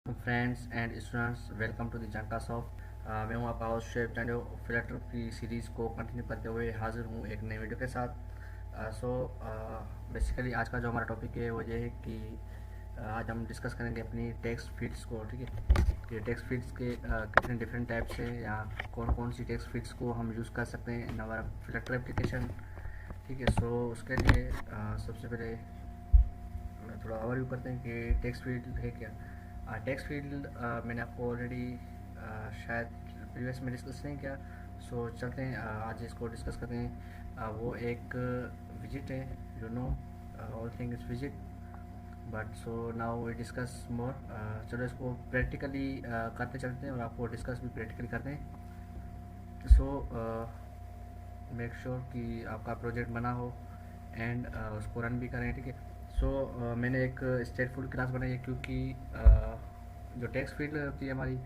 Friends and students, welcome to the Janka soft. मैं हूं आपका होस्ट शेफ जो फिल्टर की सीरीज़ को कंटिन्यू करते हुए हाजिर हूं एक नई वीडियो के साथ। बेसिकली आज का जो हमारा टॉपिक है वो ये है कि आज हम डिस्कस करेंगे अपनी टेक्स्ट फील्ड्स को। ठीक है कि टेक्स्ट फील्ड्स के कितने डिफरेंट टाइप्स हैं या कौन कौन सी टेक्स्ट फील्ड्स को हम यूज़ कर सकते हैं इन हमारा फिल्टर एप्लीकेशन। ठीक है, सो उसके लिए सबसे पहले थोड़ा ओवरव्यू करते हैं कि टेक्स्ट फील्ड है क्या। टेक्स्ट फील्ड मैंने आपको ऑलरेडी शायद प्रीवियस में डिस्कस नहीं किया। सो चलते हैं, आज इसको डिस्कस करते हैं। वो एक विजिट है, you know, all thing is visit, but so now we discuss more. चलो इसको प्रैक्टिकली करते चलते हैं और आपको डिस्कस भी प्रैक्टिकली करते हैं। सो मेक श्योर कि आपका प्रोजेक्ट बना हो एंड उसको रन भी करें। ठीक है, सो मैंने एक स्टेटफुल क्लास बनाई है क्योंकि जो टेक्स्ट फील्ड होती है हमारी,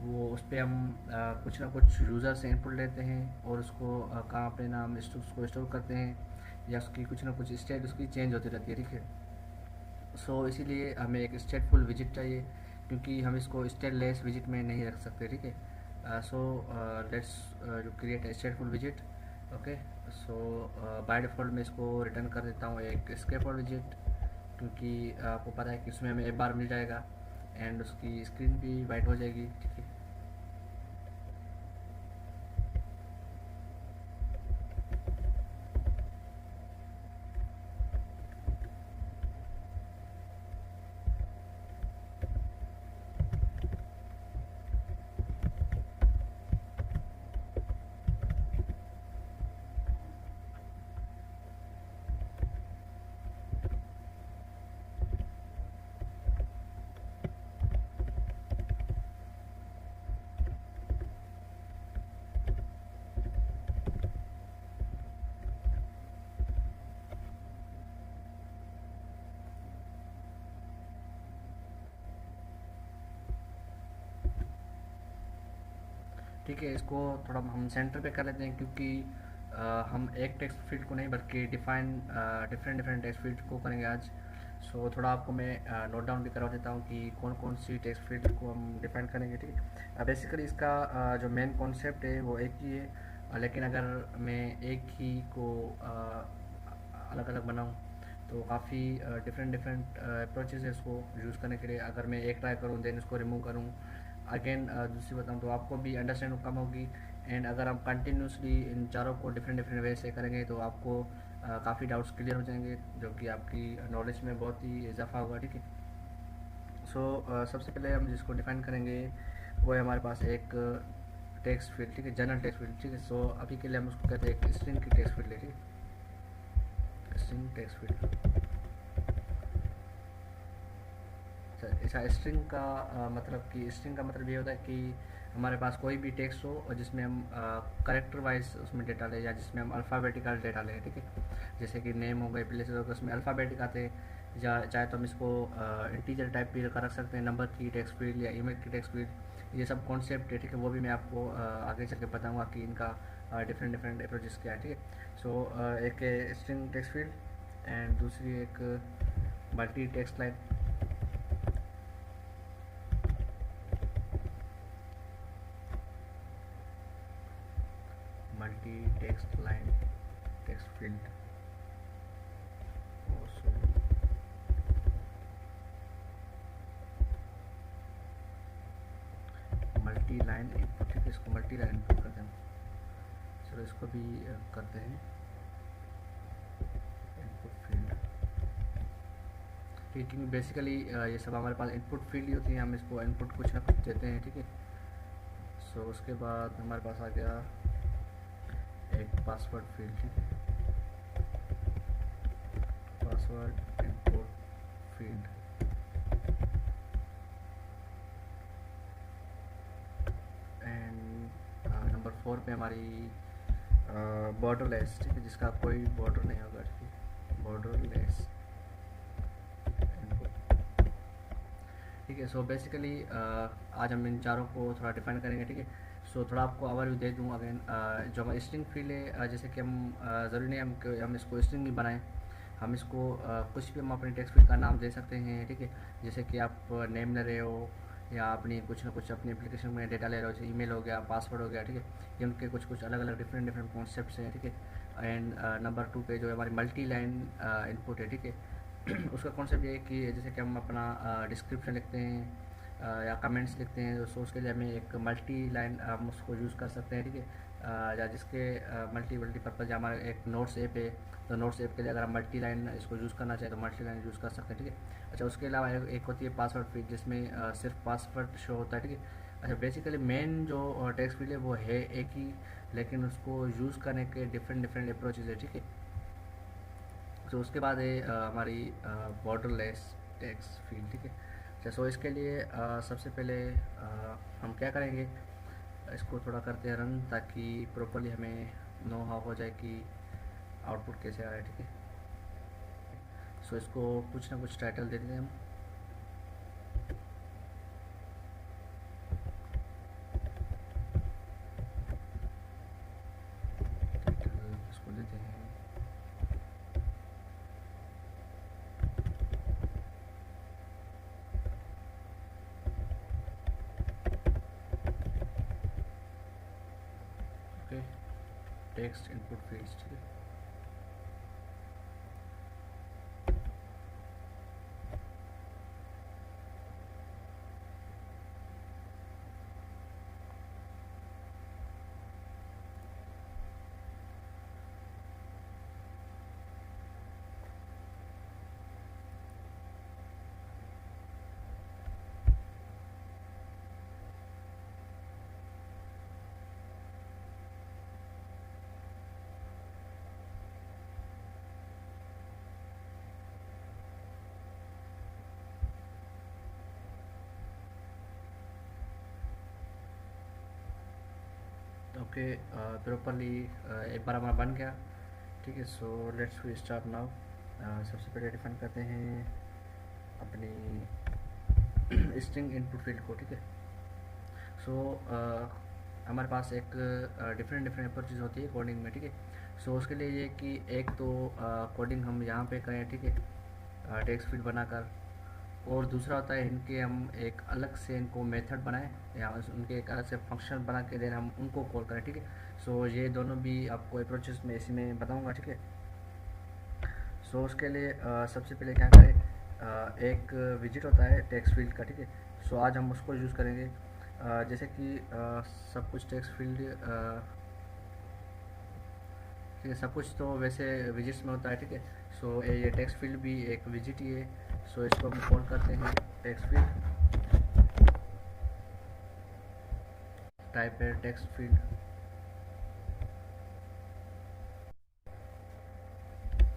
वो उस पर हम कुछ ना कुछ यूज़र से इनपुट लेते हैं और उसको कहाँ अपने नाम उसको स्टोर करते हैं या उसकी कुछ ना कुछ स्टेट उसकी चेंज होती रहती है। ठीक है, सो इसीलिए हमें एक स्टेटफुल विजिट चाहिए क्योंकि हम इसको स्टेटलेस विजिट में नहीं रख सकते। ठीक है, so let's create a स्टेटफुल visit. Okay, so by default मैं इसको रिटर्न कर देता हूँ एक स्केपफुल विजिट, क्योंकि आपको पता है कि उसमें हमें एक बार मिल जाएगा एंड उसकी स्क्रीन भी वाइट हो जाएगी। ठीक है, ठीक है, इसको थोड़ा हम सेंटर पे कर लेते हैं क्योंकि हम एक टेक्स्ट फील्ड को नहीं बल्कि डिफरेंट डिफरेंट टेक्स्ट फील्ड को करेंगे आज। सो थोड़ा आपको मैं नोट डाउन भी करवा देता हूँ कि कौन कौन सी टेक्स्ट फील्ड को हम डिफाइन करेंगे। ठीक है, बेसिकली इसका जो मेन कॉन्सेप्ट है वो एक ही है, लेकिन अगर मैं एक ही को अलग अलग बनाऊँ तो काफ़ी डिफरेंट डिफरेंट अप्रोचेज़ है इसको यूज़ करने के लिए। अगर मैं एक ट्राई करूँ देन इसको रिमूव करूँ अगेन दूसरी बताऊँ तो आपको भी अंडरस्टैंड कम होगी। एंड अगर हम कंटिन्यूसली इन चारों को डिफरेंट डिफरेंट वे से करेंगे तो आपको काफ़ी डाउट्स क्लियर हो जाएंगे, जो कि आपकी नॉलेज में बहुत ही इजाफा होगा। ठीक है, सो सबसे पहले हम जिसको डिफाइन करेंगे वो है हमारे पास एक टेक्स्ट फील्ड। ठीक है, जनरल टेक्स्ट फील्ड। ठीक है, सो अभी के लिए हम उसको कहते हैं एक स्ट्रिंग की टेक्स्ट फील्ड है। ठीक है, स्ट्रिंग टेक्स्ट फील्ड। ऐसा स्ट्रिंग का मतलब कि स्ट्रिंग का मतलब ये होता है कि हमारे पास कोई भी टेक्स्ट हो और जिसमें हम करेक्टर वाइज उसमें डेटा लें या जिसमें हम अल्फ़ाबेटिकल डेटा लें। ठीक है, जैसे कि नेम हो गए, प्लेसेस हो गए, उसमें अल्फ़ाबेटिक आते हैं, या चाहे तो हम इसको इंटीजर टाइप भी रख सकते हैं, नंबर की टेक्स्ट फील्ड या इमेज की टेक्स्ट फील्ड। ये सब कॉन्सेप्ट है। ठीक है, वो भी मैं आपको आगे चल के बताऊँगा कि इनका डिफरेंट डिफरेंट अप्रोचेस क्या है। ठीक है, सो एक स्ट्रिंग टेक्स्ट फील्ड एंड दूसरी एक multi text line. Multi text line text field also multi line input. ठीक है, इसको मल्टी लाइन इनपुट करते हैं। चलो इसको भी करते हैं इनपुट फील्ड। ठीक है, बेसिकली ये सब हमारे पास इनपुट फील्ड ही होती है, हम इसको इनपुट कुछ ना कुछ देते हैं। ठीक है, सो उसके बाद हमारे पास आ गया एक पासवर्ड फील्ड। ठीक है, password input field and number 4 पे हमारी बॉर्डरलेस। ठीक है, जिसका कोई बॉर्डर नहीं होगा। ठीक है, बॉर्डरलेस इनपुट। ठीक है, सो बेसिकली आज हम इन चारों को थोड़ा डिफाइन करेंगे। ठीक है, सो थोड़ा आपको ओवरव्यू दे दूँ अगेन। जो हमारा स्ट्रिंग फील्ड है, जैसे कि हम ज़रूरी नहीं हम इसको स्ट्रिंग ही बनाएं, हम इसको कुछ भी हम अपने टेक्स्ट फील्ड का नाम दे सकते हैं। ठीक है, जैसे कि आप नेम ले रहे हो या अपनी कुछ ना कुछ अपनी एप्लीकेशन में डेटा ले रहे हो, जैसे ईमेल हो गया, पासवर्ड हो गया, ठीक है। ये उनके कुछ कुछ अलग अलग डिफरेंट डिफरेंट कॉन्सेप्ट्स हैं, ठीक है। एंड नंबर 2 पे जो है हमारी मल्टी लाइन इनपुट है, ठीक है। उसका कॉन्सेप्ट ये है कि जैसे कि हम अपना डिस्क्रिप्शन लिखते हैं या कमेंट्स लिखते हैं, तो उसके लिए हमें एक मल्टी लाइन हम उसको यूज़ कर सकते हैं, ठीक है। या जिसके मल्टी मल्टी पर्पज़, या हमारा एक नोट्स ऐप है, तो नोट्स ऐप के लिए अगर हम मल्टी लाइन इसको यूज़ करना चाहें तो मल्टी लाइन यूज़ कर सकते हैं, ठीक है। अच्छा, उसके अलावा एक होती है पासवर्ड फील्ड, जिसमें सिर्फ पासवर्ड शो होता है, ठीक है। अच्छा, बेसिकली मेन जो टेक्स्ट फील्ड है वो है एक ही, लेकिन उसको यूज़ करने के डिफरेंट डिफरेंट अप्रोचेज है, ठीक है। तो उसके बाद है हमारी बॉर्डरलेस टेक्स्ट फील्ड, ठीक है। अच्छा, सो इसके लिए सबसे पहले हम क्या करेंगे, इसको थोड़ा करते हैं रन, ताकि प्रॉपरली हमें नो हाउ हो जाए कि आउटपुट कैसे आ रहा है, ठीक है। सो इसको कुछ ना कुछ टाइटल दे देते हैं हम। टाइटल इसको देते हैं ओके, टेक्स्ट इनपुट फील्ड्स, ठीक है। ओके, प्रॉपरली एक बार हमारा बन गया, ठीक है। So let's we start now. सबसे पहले डिफाइन करते हैं अपनी स्ट्रिंग इनपुट फील्ड को, ठीक है। सो हमारे पास एक डिफरेंट डिफरेंट अप्रोचेज होती है कोडिंग में, ठीक है। सो उसके लिए ये कि एक तो कोडिंग हम यहाँ पे करें, ठीक है, टेक्स्ट फील्ड बनाकर, और दूसरा होता है इनके हम एक अलग से इनको मेथड बनाएं, या उनके एक अलग से फंक्शन बना के दें, हम उनको कॉल करें, ठीक है। सो ये दोनों भी आपको अप्रोचेस में इसी में बताऊंगा, ठीक है। सो उसके लिए सबसे पहले क्या करें, एक विजिट होता है टेक्स्ट फील्ड का, ठीक है। सो आज हम उसको यूज़ करेंगे। जैसे कि सब कुछ टेक्स्ट फील्ड, ठीक है, सब कुछ तो वैसे विजिट्स में होता है, ठीक है। सो ये टेक्स्ट फील्ड भी एक विजिट ही है। सो इसको हम कॉल करते हैं टेक्स्ट फील्ड, टाइप है टेक्स्ट फील्ड,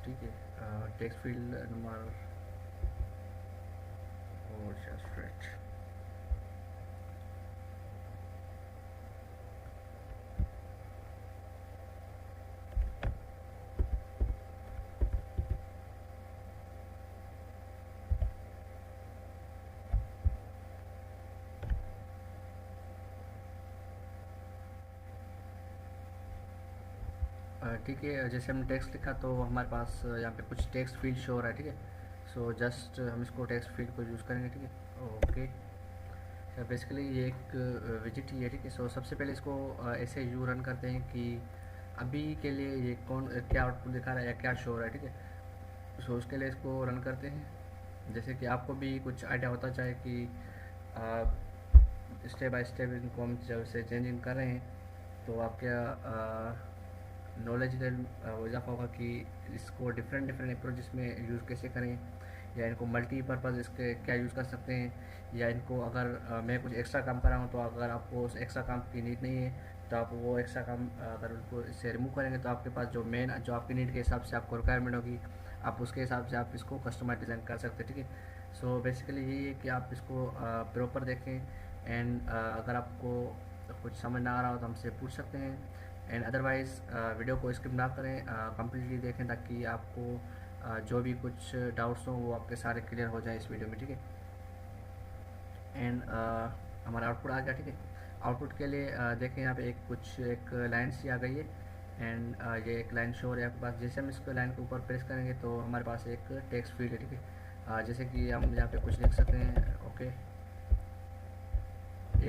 ठीक है। टेक्स्ट फील्ड नंबर और जस्ट राइट। ठीक है, जैसे हमने टेक्स्ट लिखा तो हमारे पास यहाँ पे कुछ टेक्स्ट फील्ड शो हो रहा है, ठीक है। सो जस्ट हम इसको टेक्स्ट फील्ड को यूज़ करेंगे, ठीक है। ओके, बेसिकली ये एक विजिट ही है, ठीक है। सो सबसे पहले इसको ऐसे यू रन करते हैं कि अभी के लिए ये कौन क्या आउटपुट दिखा रहा है या क्या शो हो रहा है, ठीक है। सो उसके लिए इसको रन करते हैं। जैसे कि आपको भी कुछ आइडिया होता चाहे कि स्टेप बाय स्टेप इनको हम जब से चेंजिंग कर रहे हैं, तो आपका नॉलेज इजाफा होगा कि इसको डिफरेंट डिफरेंट अप्रोचेस में यूज़ कैसे करें, या इनको मल्टीपर्पज़ इसके क्या यूज़ कर सकते हैं, या इनको अगर मैं कुछ एक्स्ट्रा काम कर रहा हूँ, तो अगर आपको उस एक्स्ट्रा काम की नीड नहीं है, तो आप वो एक्स्ट्रा काम अगर उनको इससे रिमूव करेंगे, तो आपके पास जो मेन जो आपकी नीड के हिसाब से आपको रिक्वायरमेंट होगी, आप उसके हिसाब से आप इसको कस्टमाइज डिज़ाइन कर सकते हैं, ठीक है। सो बेसिकली यही है कि आप इसको प्रॉपर देखें, एंड अगर आपको कुछ समझ ना आ रहा हो तो हमसे पूछ सकते हैं, एंड अदरवाइज़ वीडियो को स्किप ना करें, कम्प्लीटली देखें, ताकि आपको जो भी कुछ डाउट्स हों वो आपके सारे क्लियर हो जाए इस वीडियो में, ठीक है। एंड हमारा आउटपुट आ गया, ठीक है। आउटपुट के लिए देखें यहाँ पे एक लाइन सी आ गई है, एंड ये एक लाइन शो हो रही है आपके पास। जैसे हम इसको लाइन के ऊपर प्रेस करेंगे तो हमारे पास एक टेक्स्ट फील्ड है, ठीक है। जैसे कि हम यहाँ पे कुछ लिख सकते हैं, ओके।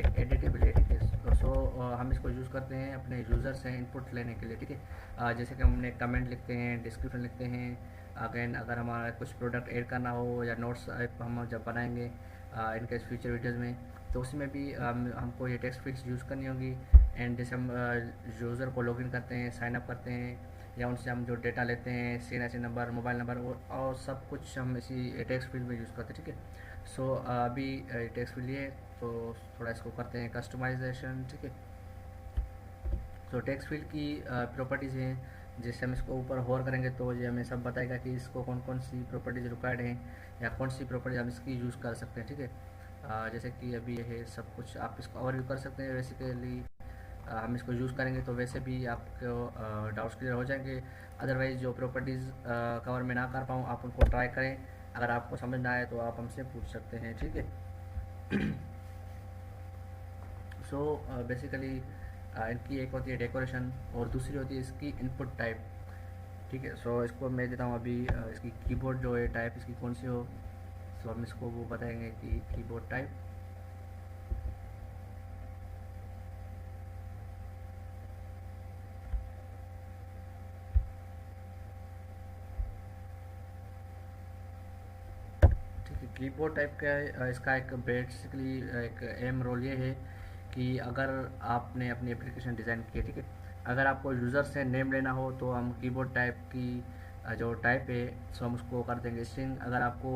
एडिटेबिलिटी के। सो हम इसको यूज़ करते हैं अपने यूज़र से इनपुट लेने के लिए, ठीक है। जैसे कि हमने कमेंट लिखते हैं, डिस्क्रिप्शन लिखते हैं। अगेन अगर हमारा कुछ प्रोडक्ट ऐड करना हो या नोट्स हम जब बनाएंगे इनके फ्यूचर वीडियोज़ में, तो उसमें भी हमको ये टेक्स्ट फील्ड्स यूज़ करनी होगी। एंड जैसे हम यूज़र को लॉगिन करते हैं, साइन अप करते हैं, या उनसे हम जो डेटा लेते हैं, CNIC नंबर, मोबाइल नंबर और सब कुछ हम इसी टेक्स्ट फील्ड में यूज़ करते हैं, ठीक है। सो अभी टेक्स्ट फील्ड ये, तो थोड़ा इसको करते हैं कस्टमाइजेशन, ठीक है। तो टेक्स्ट फील्ड की प्रॉपर्टीज़ हैं, जैसे हम इसको ऊपर होवर करेंगे तो ये हमें सब बताएगा कि इसको कौन कौन सी प्रॉपर्टीज़ रिक्वायर्ड हैं या कौन सी प्रॉपर्टीज हम इसकी यूज़ कर सकते हैं, ठीक है। जैसे कि अभी ये है सब कुछ, आप इसको ओवरव्यू कर सकते हैं। बेसिकली हम इसको यूज़ करेंगे तो वैसे भी आपको डाउट्स क्लियर हो जाएंगे। अदरवाइज़ जो प्रॉपर्टीज़ कवर में ना कर पाऊँ, आप उनको ट्राई करें। अगर आपको समझ ना आए तो आप हमसे पूछ सकते हैं, ठीक है। सो बेसिकली इनकी एक होती है डेकोरेशन और दूसरी होती है इसकी इनपुट टाइप, ठीक है। सो इसको मैं देता हूँ अभी इसकी कीबोर्ड जो है टाइप इसकी कौन सी हो। सो हम इसको वो बताएंगे कि कीबोर्ड टाइप। कीबोर्ड टाइप का है, इसका एक बेसिकली एक एम रोल ये है कि अगर आपने अपनी एप्लीकेशन डिज़ाइन की है, ठीक है, अगर आपको यूज़र से नेम लेना हो तो हम कीबोर्ड टाइप की जो टाइप है सो हम उसको कर देंगे स्ट्रिंग। अगर आपको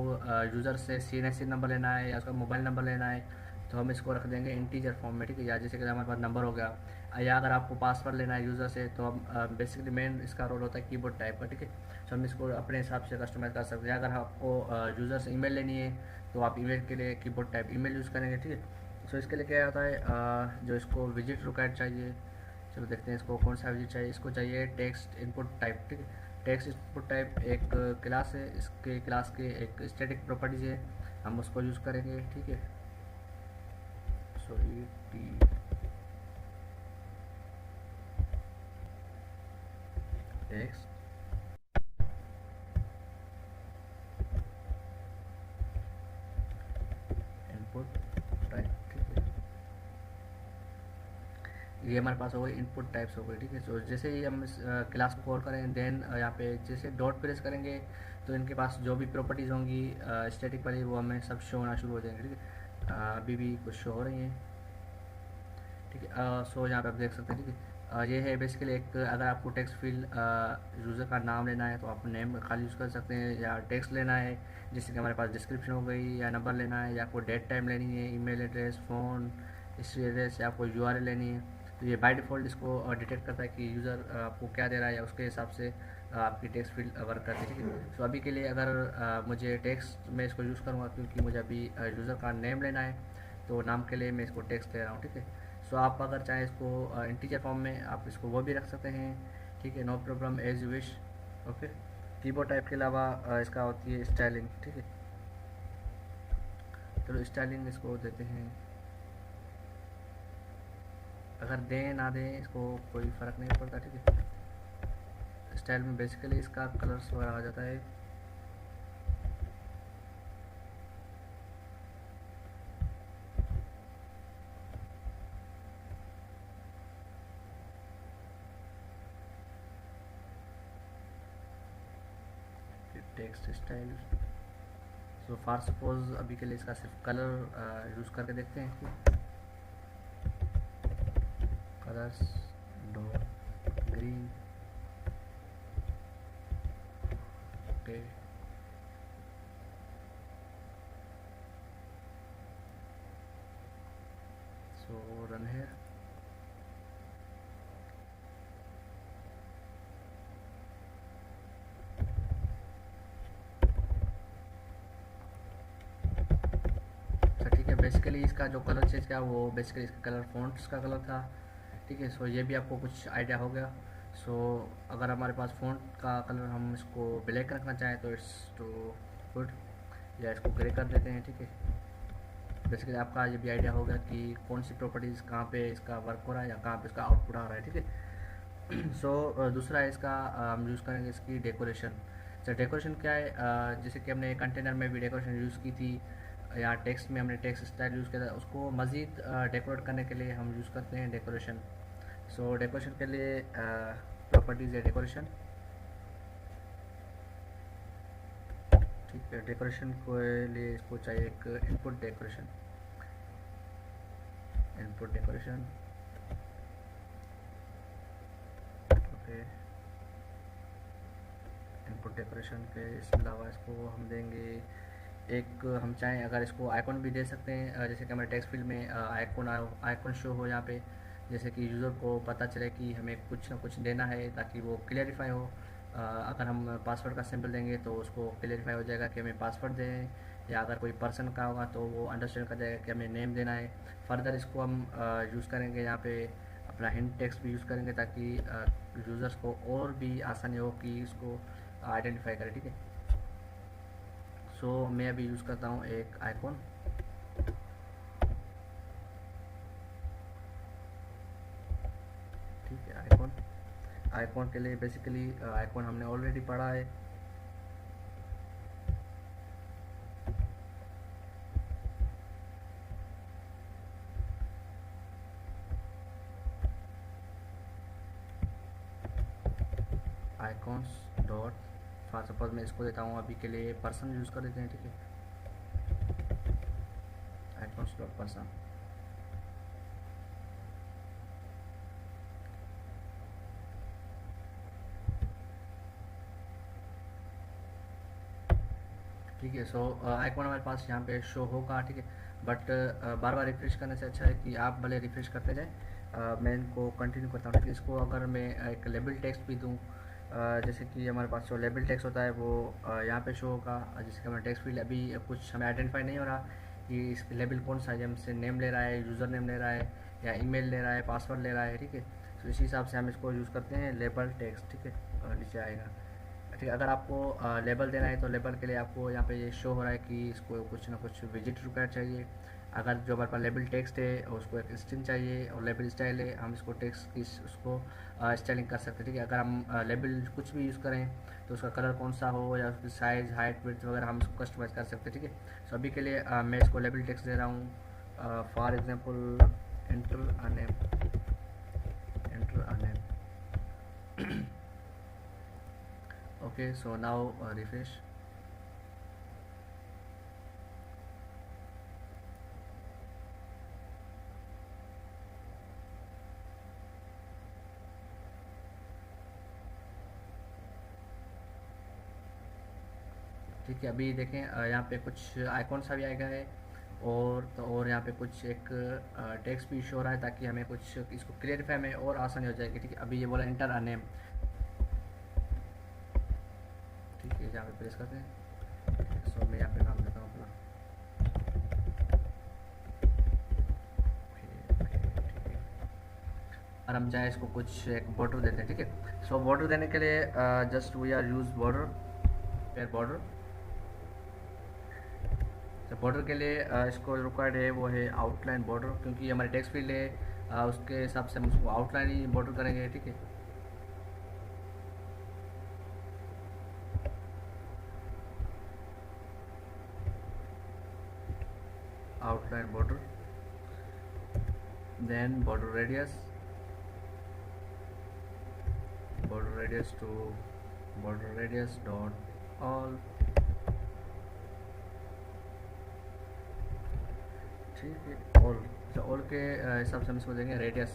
यूज़र से CNIC नंबर लेना है या उसका मोबाइल नंबर लेना है तो हम इसको रख देंगे इंटीजर फॉर्म में, ठीक है। या जैसे कि हमारे पास नंबर हो गया, या अगर आपको पासवर्ड लेना है यूज़र से तो हम बेसिकली मेन इसका रोल होता है कीबोर्ड टाइप का, ठीक है। सो हम इसको अपने हिसाब से कस्टमाइज़ कर सकते हैं। अगर आपको यूज़र से ईमेल लेनी है तो आप ईमेल के लिए कीबोर्ड टाइप ईमेल यूज़ करेंगे, ठीक है। सो इसके लिए क्या होता है, जो इसको विजिट रिक्वायर्ड चाहिए, चलो देखते हैं इसको कौन सा विजिट चाहिए। इसको चाहिए टेक्स्ट इनपुट टाइप, ठीक है। टेक्स्ट इनपुट टाइप एक क्लास है, इसके क्लास के एक स्टैटिक प्रॉपर्टीज है, हम उसको यूज़ करेंगे, ठीक है। सॉरी टेक्स्ट इनपुट टाइप, ठीक है। ये हमारे पास हो गई इनपुट टाइप्स हो गई, ठीक है। तो जैसे ही हम इस क्लास को कॉल करें देन यहाँ पे जैसे डॉट प्रेस करेंगे तो इनके पास जो भी प्रॉपर्टीज़ होंगी स्टैटिक वाली वो हमें सब शो होना शुरू हो जाएंगे, ठीक है। अभी भी कुछ शो हो रही हैं, ठीक है। सो यहाँ पे आप देख सकते हैं, ठीक है। ये है बेसिकली एक, अगर आपको टेक्स्ट फील्ड यूज़र का नाम लेना है तो आप नेम खाली यूज़ कर सकते हैं, या टेक्स्ट लेना है जैसे कि हमारे पास डिस्क्रिप्शन हो गई, या नंबर लेना है, या आपको डेट टाइम लेनी है, email address, phone, history address, या आपको URL लेनी है। तो ये बाय डिफ़ॉल्ट इसको डिटेक्ट करता है कि यूज़र आपको क्या दे रहा है, या उसके हिसाब से आपकी टेक्स्ट फील्ड वर्क करती है, ठीक है। सो अभी के लिए अगर मुझे टेक्स्ट में इसको यूज़ करूँगा क्योंकि मुझे अभी यूज़र का नेम लेना है, तो नाम के लिए मैं इसको टेक्स्ट दे रहा हूँ, ठीक है। सो आप अगर चाहें इसको इंटीजर फॉर्म में आप इसको वो भी रख सकते हैं, ठीक है, no problem, as you wish, okay. Keyboard type के अलावा इसका होती है स्टाइलिंग, ठीक है। चलो स्टाइलिंग इसको देते हैं, अगर दें ना दें इसको कोई फ़र्क नहीं पड़ता, ठीक है। स्टाइल में बेसिकली इसका कलर्स वगैरह आ जाता है। Text style, so for suppose अभी के लिए इसका सिर्फ कलर यूज़ करके देखते हैं, कलर्स डॉट ग्रीन, ओके। सो रन है, ठीक है। बेसिकली इसका जो कलर चेंज किया वो बेसिकली इसका कलर फ़ॉन्ट्स का कलर था, ठीक है। सो ये भी आपको कुछ आइडिया हो गया। सो अगर हमारे पास फ़ॉन्ट का कलर हम इसको ब्लैक रखना चाहें तो इट्स टू गुड, या इसको ग्रे कर देते हैं, ठीक है। बेसिकली आपका ये भी आइडिया होगा कि कौन सी प्रॉपर्टीज़ कहाँ पे इसका वर्क हो रहा है या कहाँ पे इसका आउटपुट आ रहा है, ठीक है। सो दूसरा है इसका हम यूज़ करेंगे इसकी डेकोरेशन। तो डेकोरेशन क्या है, जैसे कि हमने कंटेनर में भी डेकोरेशन यूज़ की थी, यहाँ टेक्स्ट में हमने टेक्स्ट स्टाइल यूज़ किया था, उसको मज़ीद डेकोरेट करने के लिए हम यूज़ करते हैं डेकोरेशन। सो डेकोरेशन के लिए प्रॉपर्टीज़ है डेकोरेशन। ठीक है, डेकोरेशन के लिए इसको चाहिए एक input decoration. Okay, input decoration के अलावा इसको हम देंगे एक, हम चाहें अगर इसको आइकॉन भी दे सकते हैं, जैसे कि हमारे टेक्स्ट फील्ड में आइकॉन शो हो यहाँ पे, जैसे कि यूज़र को पता चले कि हमें कुछ ना कुछ देना है ताकि वो क्लियरिफाई हो। अगर हम पासवर्ड का सिंबल देंगे तो उसको क्लियरिफाई हो जाएगा कि हमें पासवर्ड दें, या अगर कोई पर्सन का होगा तो वो अंडरस्टैंड कर जाएगा कि हमें नेम देना है। फर्दर इसको हम यूज़ करेंगे यहाँ पे अपना हिंट टेक्स्ट भी यूज़ करेंगे ताकि यूज़र्स को और भी आसानी हो कि इसको आइडेंटिफाई करें। ठीक है, सो मैं अभी यूज़ करता हूँ एक आइकॉन। ठीक है, आइकॉन के लिए बेसिकली आइकॉन हमने ऑलरेडी पढ़ा है। आइकॉन्स डॉट, फॉर सपोज मैं इसको देता हूँ अभी के लिए पर्सन यूज़ कर देते हैं। ठीक है, आइकॉन्स डॉट पर्सन। ठीक है, सो आइकॉन हमारे पास यहाँ पे शो होगा। ठीक है, बट बार बार रिफ्रेश करने से अच्छा है कि आप भले रिफ्रेश करते जाएं। मैं इनको कंटिन्यू करता हूँ। ठीक है, इसको अगर मैं एक लेबल टेक्स्ट भी दूँ, जैसे कि हमारे पास जो लेबल टेक्स्ट होता है वो यहाँ पे शो होगा। जैसे कि हमारा टेक्स्ट फील्ड अभी कुछ हमें आइडेंटिफाई नहीं हो रहा कि इस लेबल कौन सा है, हमसे नेम ले रहा है, यूज़र नेम ले रहा है, या ईमेल ले रहा है, पासवर्ड ले रहा है। ठीक है, तो इसी हिसाब से हम इसको यूज़ करते हैं लेबल टेक्स्ट। ठीक है, नीचे आएगा। ठीक है, अगर आपको लेबल देना है तो लेबल के लिए आपको यहाँ पे ये शो हो रहा है कि इसको कुछ ना कुछ विजिट रिक्वायर चाहिए। अगर जो हमारे पास लेबल टेक्स्ट है उसको एक स्ट्रिंग चाहिए, और लेबल स्टाइल है, हम इसको टेक्स्ट की उसको स्टाइलिंग कर सकते हैं। ठीक है, अगर हम लेबल कुछ भी यूज़ करें तो उसका कलर कौन सा हो या उसकी साइज़, हाइट, विड्थ वगैरह हम इसको कस्टमाइज कर सकते हैं। ठीक है, सो अभी के लिए मैं इसको लेबल टेक्स्ट दे रहा हूँ। For example enter a name. Okay, so now refresh. ठीक है, अभी देखें यहाँ पे कुछ आइकॉन सा भी आएगा है, और यहाँ पे कुछ एक टेक्स्ट भी शो हो रहा है ताकि हमें कुछ इसको क्लियरिफाई में और आसानी हो जाएगी। ठीक है, अभी ये बोला एंटर अ नेम। ठीक है, यहाँ पे प्रेस करते हैं। सो मैं यहाँ पे नाम देता हूँ अपना। और हम चाहे इसको कुछ एक बॉर्डर देते हैं। ठीक है, सो बॉर्डर देने के लिए just we are use border, pair border. तो बॉर्डर के लिए इसको रिक्वायर्ड है वो है आउटलाइन बॉर्डर, क्योंकि हमारे टेक्स्ट फील्ड है उसके हिसाब से हम उसको आउटलाइन ही बॉर्डर करेंगे। ठीक है, outline border, then border radius to border radius dot all. ठीक है, ऑल के हिसाब से हम इसको देंगे रेडियस,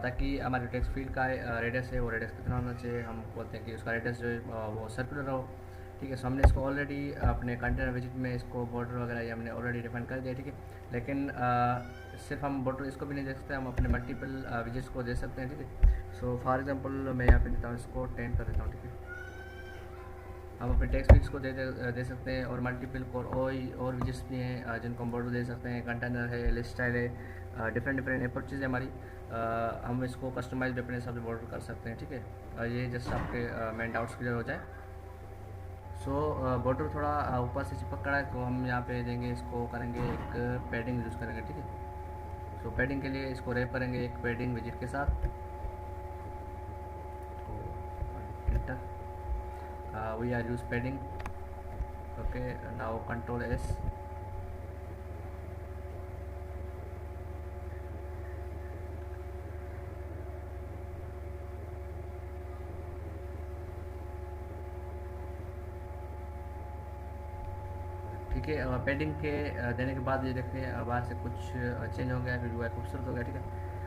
ताकि हमारे टेक्स्ट फील्ड का रेडियस है वो रेडियस कितना होना चाहिए, हम बोलते हैं कि उसका रेडियस जो है वो सर्कुलर हो। ठीक है, सो हमने इसको ऑलरेडी अपने कंटेनर विजिट में इसको बॉर्डर वगैरह ये हमने ऑलरेडी डिफाइन कर दिया। ठीक है, लेकिन सिर्फ हम बॉर्डर इसको भी नहीं दे सकते, हम अपने मल्टीपल विजिट्स को दे सकते हैं। ठीक है, सो फॉर एग्जांपल मैं यहाँ पे देता हूँ इसको 10 कर देता हूँ। ठीक है, हम अपने टेक्स्ट फील्ड्स को दे सकते हैं, और मल्टीपल और विजिट्स भी हैं जिनको हम बॉर्डर दे सकते हैं। कंटेनर है, लिस्ट स्टाइल है, डिफरेंट अप्रोचेज है हमारी। हम इसको कस्टमाइज भी अपने हिसाब से बॉर्डर कर सकते हैं। ठीक है, ये जस्ट आपके मेन डाउट्स क्लियर हो जाए। सो बॉर्डर थोड़ा ऊपर से चिपक कर है तो हम यहाँ पे देंगे, इसको करेंगे एक पैडिंग यूज़ करेंगे। ठीक है, सो पैडिंग के लिए इसको रैप करेंगे एक पैडिंग विजिट के साथ। Inter, we are use padding. Okay, now control S, ठीक है। पेंडिंग के देने के बाद ये देखिए बाहर से कुछ चेंज हो गया, फिर UI खूबसूरत हो गया, ठीक है।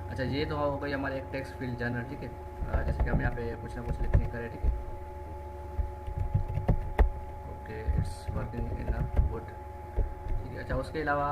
अच्छा, ये तो हो गई हमारे एक टेक्स्ट फील्ड जनरल, ठीक है। जैसे कि हम यहाँ पे कुछ ना कुछ लिखने करें, ठीक है। Okay, it's working in good, ठीक है। अच्छा, उसके अलावा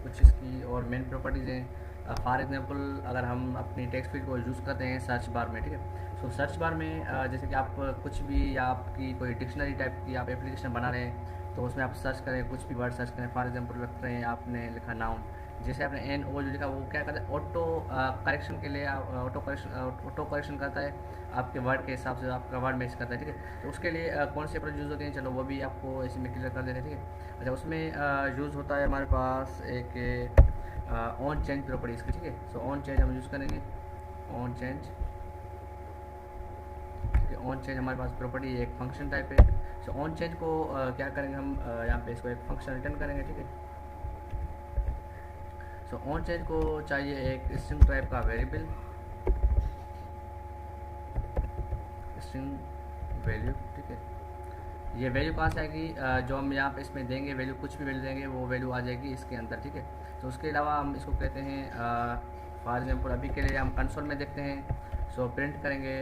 कुछ इसकी और मेन प्रॉपर्टीज़ हैं। फॉर एग्जांपल अगर हम अपनी टेक्स्ट फील्ड को यूज़ करते हैं सर्च बार में, ठीक है। सो सर्च बार में जैसे कि आप कुछ भी या आपकी कोई डिक्शनरी टाइप की आप एप्लीकेशन बना रहे हैं, तो उसमें आप सर्च करें, कुछ भी वर्ड सर्च करें। फॉर एग्जांपल रख रहे हैं, आपने लिखा नाउन, जैसे आपने NO जो लिखा वो क्या करता है, ऑटो करेक्शन के लिए ऑटो करेक्शन करता है आपके वर्ड के हिसाब से, आपका वर्ड मैच करता है, ठीक है। तो उसके लिए कौन से अप्रोच यूज़ होते हैं, चलो वो भी आपको इसी में क्लियर कर देते हैं, ठीक है। अच्छा, उसमें यूज़ होता है हमारे पास एक ऑन चेंज प्रॉपर्टी इसकी, ठीक है। सो ऑन चेंज हम यूज़ करेंगे, ऑन चेंज, ठीक है। ऑन चेंज हमारे पास प्रॉपर्टी एक फंक्शन टाइप है। सो ऑन चेंज को क्या करेंगे हम, यहाँ पे इसको एक फंक्शन रिटर्न करेंगे, ठीक है। सो ऑन चेंज को चाहिए एक स्ट्रिंग टाइप का वेरिएबल, स्ट्रिंग वैल्यू, ठीक है। ये वैल्यू कहाँ से आएगी, जो हम यहाँ पे इसमें देंगे वैल्यू, कुछ भी वैल्यू देंगे वो वैल्यू आ जाएगी इसके अंदर, ठीक है। तो उसके अलावा हम इसको कहते हैं, फॉर एग्जांपल अभी के लिए हम कंसोल में देखते हैं। सो प्रिंट करेंगे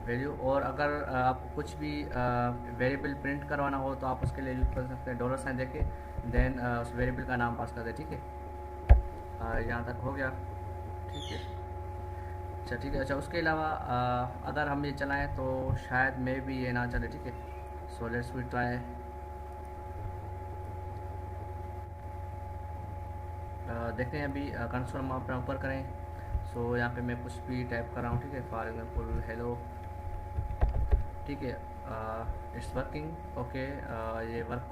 वैल्यू, और अगर आपको कुछ भी वेरिएबल प्रिंट करवाना हो तो आप उसके लिए यूज़ कर सकते हैं $साइन देके, देन उस वेरिएबल का नाम पास कर दे, ठीक है। यहाँ तक हो गया, ठीक है। अच्छा, ठीक है। अच्छा, उसके अलावा अगर हम ये चलाएं तो शायद मे भी ये ना चले, ठीक है। सो लेट्स वी ट्राई, देखते हैं अभी कंसोल हम अपना ऊपर करें। सो यहाँ पे मैं कुछ भी टाइप कर रहा हूँ, ठीक है। फॉर एग्जांपल हेलो, ठीक है। It's working, okay. ये वर्क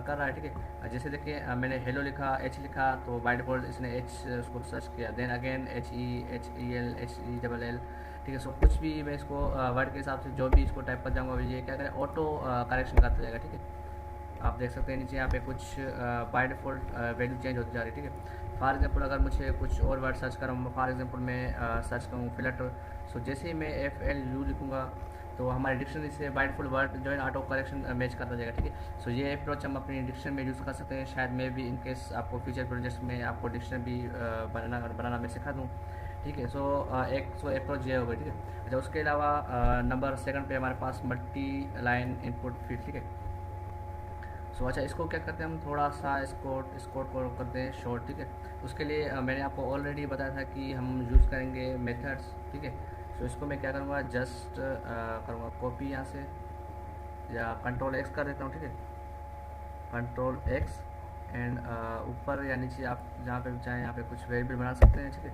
कर रहा है, ठीक है। जैसे देखिए मैंने हेलो लिखा, H लिखा, तो बाय डिफ़ॉल्ट इसने H उसको सर्च किया, देन अगेन HEL, HELL, ठीक है। सो कुछ भी मैं इसको वर्ड के हिसाब से जो भी इसको टाइप कर जाऊँगा, ये क्या करें, ऑटो करेक्शन करता जाएगा, ठीक है। आप देख सकते हैं नीचे यहाँ पे कुछ बाय डिफ़ॉल्ट वैल्यू चेंज होती जा रही है, ठीक है। फॉर एग्जांपल अगर मुझे कुछ और वर्ड सर्च करूँ, फॉर एग्जांपल मैं सर्च करूँ फिल्टर, सो जैसे ही मैं FLU लिखूँगा तो हमारे डिक्शनरी से बाय डिफ़ॉल्ट वर्ड जो है ऑटो करेक्शन मैच करता जाएगा, ठीक है। सो ये अप्रोच हम अपनी डिक्शनरी में यूज़ कर सकते हैं। शायद मैं भी इनकेस आपको फ्यूचर प्रोजेक्ट्स में आपको डिक्शनरी बनाना मैं सिखा दूँ, ठीक है। सो अप्रोच ये होगा, ठीक है। अच्छा, उसके अलावा नंबर सेकंड पे हमारे पास मल्टी लाइन इनपुट फील्ड, ठीक है। सो अच्छा, इसको क्या करते हैं हम, थोड़ा सा इसको को करते हैं शॉर्ट, ठीक है। उसके लिए मैंने आपको ऑलरेडी बताया था कि हम यूज़ करेंगे मेथड्स, ठीक है। सो इसको मैं क्या करूँगा, जस्ट करूँगा कॉपी यहाँ से, या Ctrl+X कर देता हूँ, ठीक है। Ctrl+X, एंड ऊपर या नीचे आप जहाँ पे भी चाहें यहाँ पे कुछ वेरिएबल बना सकते हैं, ठीक है।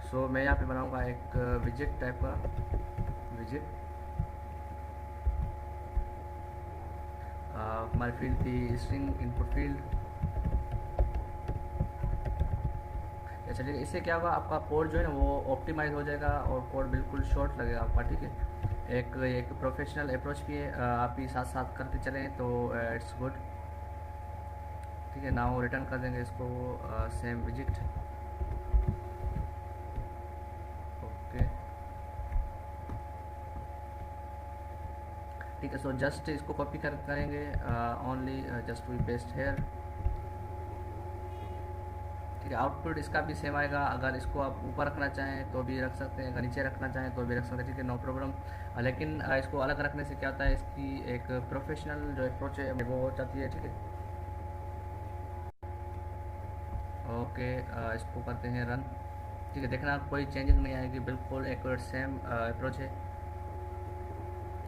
सो मैं यहाँ पे बनाऊँगा एक विजेट टाइप का विजेट, हमारी फील्ड थी स्ट्रिंग इनपुट फील्ड। चलिए, इससे क्या होगा, आपका कोड जो है ना वो ऑप्टिमाइज हो जाएगा और कोड बिल्कुल शॉर्ट लगेगा आपका, ठीक है। एक प्रोफेशनल अप्रोच भी है, आप भी साथ साथ करते चलें तो इट्स गुड, ठीक है। नाउ रिटर्न कर देंगे इसको सेम विजिट, ओके, ठीक है। सो जस्ट इसको कॉपी करेंगे, only just we paste here, ठीक है। आउटपुट इसका भी सेम आएगा। अगर इसको आप ऊपर रखना चाहें तो भी रख सकते हैं, अगर नीचे रखना चाहें तो भी रख सकते हैं, ठीक है, नो प्रॉब्लम। लेकिन इसको अलग रखने से क्या होता है, इसकी एक प्रोफेशनल जो अप्रोच है वो हो जाती है, ठीक है। ओके, इसको करते हैं रन, ठीक है। देखना कोई चेंजिंग नहीं आएगी, बिल्कुल एक्यूरेट सेम अप्रोच है।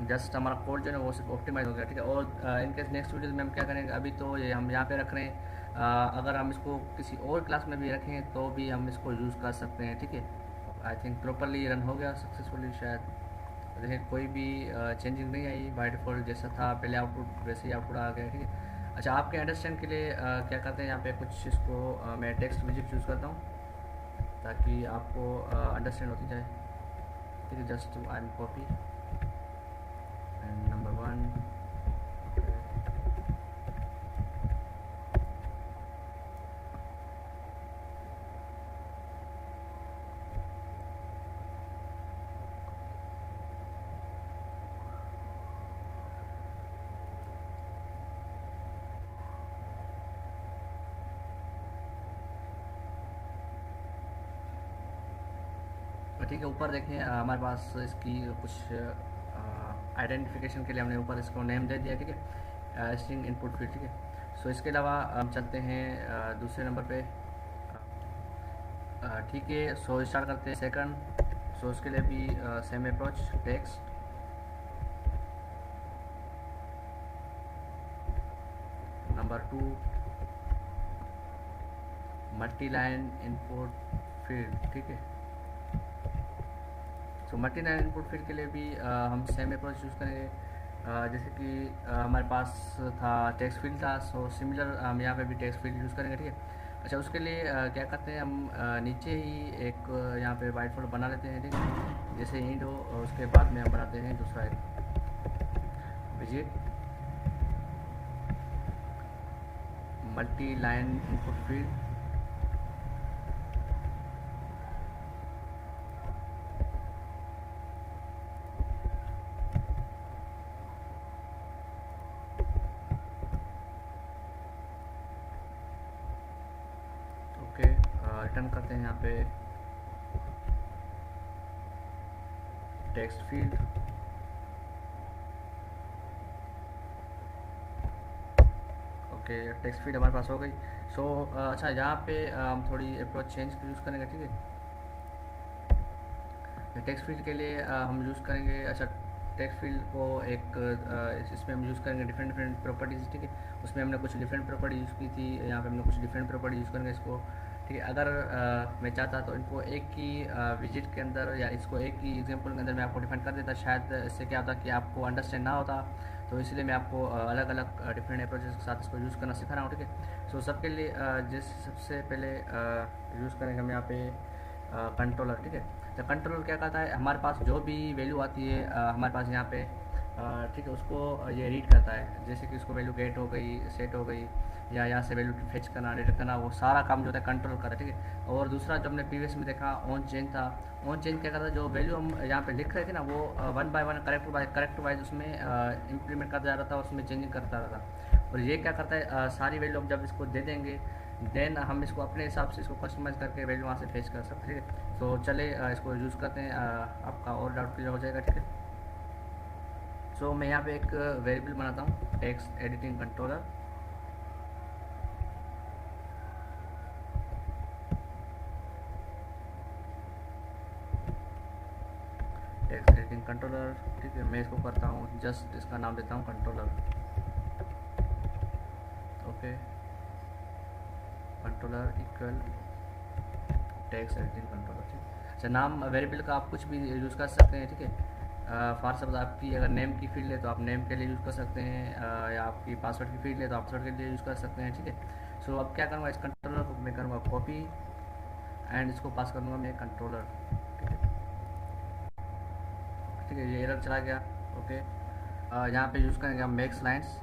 जस्ट हमारा कोड जो है वो सिर्फ ऑप्टिमाइज हो गया, ठीक है। और इनकेस नेक्स्ट वीडियो में हम क्या करेंगे, अभी तो ये हम यहाँ पे रख रहे हैं, अगर हम इसको किसी और क्लास में भी रखें तो भी हम इसको यूज़ कर सकते हैं, ठीक है। आई थिंक प्रॉपरली रन हो गया सक्सेसफुली, शायद देखें कोई भी चेंजिंग नहीं आई, बाय डिफ़ॉल्ट जैसा था पहले आउटपुट वैसे ही आउटपुट आ गया, ठीक है। अच्छा, आपके अंडरस्टैंड के लिए क्या करते हैं, यहाँ पे कुछ इसको मैं टेक्स्ट विजिट यूज़ करता हूँ ताकि आपको अंडरस्टैंड होती जाए, ठीक है। Just I am copy and number one, ठीक है, ऊपर देखिए हमारे पास इसकी कुछ आइडेंटिफिकेशन के लिए हमने ऊपर इसको नेम दे दिया, ठीक है, स्ट्रिंग इनपुट फील्ड, ठीक है। सो इसके अलावा हम चलते हैं दूसरे नंबर पे, ठीक है। सो स्टार्ट करते हैं सेकंड। सो उसके लिए भी same approach, text number 2 multi line input field, ठीक है। So multi line input field के लिए भी हम सेम अप्रोच यूज़ करेंगे, जैसे कि हमारे पास था टेक्स्ट फील्ड था, सो सिमिलर हम यहाँ पे भी टेक्स्ट फील्ड यूज़ करेंगे, ठीक है। अच्छा, उसके लिए क्या करते हैं हम, नीचे ही एक यहाँ पे वाइट फोल्डर बना लेते हैं, ठीक है। जैसे इंड हो और उसके बाद में हम बनाते हैं दूसरा एक visit multi line input field, okay. Return करते हैं यहाँ पे text field, okay. Text field हमारे पास हो गई। सो अच्छा, यहाँ पे हम थोड़ी अप्रोच चेंज यूज़ करेंगे, ठीक है। टेक्स्ट फील्ड के लिए हम यूज़ करेंगे, अच्छा, टेक्स्ट फील्ड को एक इसमें हम यूज़ करेंगे डिफरेंट प्रॉपर्टीज़, ठीक है। उसमें हमने कुछ डिफरेंट प्रॉपर्टी यूज़ की थी, यहाँ पे हमने कुछ डिफरेंट प्रॉपर्टी यूज़ करेंगे इसको, ठीक है। अगर मैं चाहता तो इनको एक ही विजिट के अंदर या इसको एक ही एग्जांपल के अंदर मैं आपको डिफाइन कर देता, शायद इससे क्या होता कि आपको अंडरस्टैंड ना होता, तो इसलिए मैं आपको अलग अलग डिफरेंट अप्रोचेस के साथ इसको यूज़ करना सिखा रहा हूँ, ठीक है। सो सबके लिए सबसे पहले यूज़ करेंगे हम यहाँ पे कंट्रोलर, ठीक है। तो कंट्रोलर क्या करता है, हमारे पास जो भी वैल्यू आती है हमारे पास यहाँ पे, ठीक है, उसको ये रीड करता है। जैसे कि उसको वैल्यू गेट हो गई, सेट हो गई, या यहाँ से वैल्यू फेच करना, रीड करना, वो सारा काम जो होता है कंट्रोल करा, ठीक है। और दूसरा जो हमने प्रीवियस में देखा ऑन चेंज था, ऑन चेंज क्या करता है, जो वैल्यू हम यहाँ पे लिख रहे थे ना, वो one by one correct wise उसमें इम्प्लीमेंट करता जा रहा था, उसमें चेंजिंग करता रहा था। और ये क्या करता है, सारी वैल्यू हम जब इसको दे देंगे, देन हम इसको अपने हिसाब से इसको कस्टमाइज करके वैल्यू वहाँ से फेच कर सकते हैं, ठीक है। तो चले इसको यूज़ करते हैं, आपका और डाउट क्लियर हो जाएगा, ठीक है। सो मैं यहाँ पे एक वेरिएबल बनाता हूँ, text editing controller, text editing controller, ठीक है। मैं इसको करता हूँ, जस्ट इसका नाम देता हूँ controller, okay. Controller equal text editing controller, ठीक है। अच्छा, नाम वेरिएबल का आप कुछ भी यूज़ कर सकते हैं, ठीक है। फॉर सपोज आपकी अगर नेम की फील्ड है तो आप नेम के लिए यूज़ कर सकते हैं, या आपकी पासवर्ड की फील्ड है तो आप पासवर्ड के लिए यूज़ कर सकते हैं, ठीक है। सो अब क्या करूँगा, इस कंट्रोलर को मैं करूँगा कॉपी एंड इसको पास करूँगा मैं कंट्रोलर, ठीक है, ठीक है। ये एरर चला गया, ओके। यहाँ पे यूज़ करेंगे हम मैक्स लाइन्स,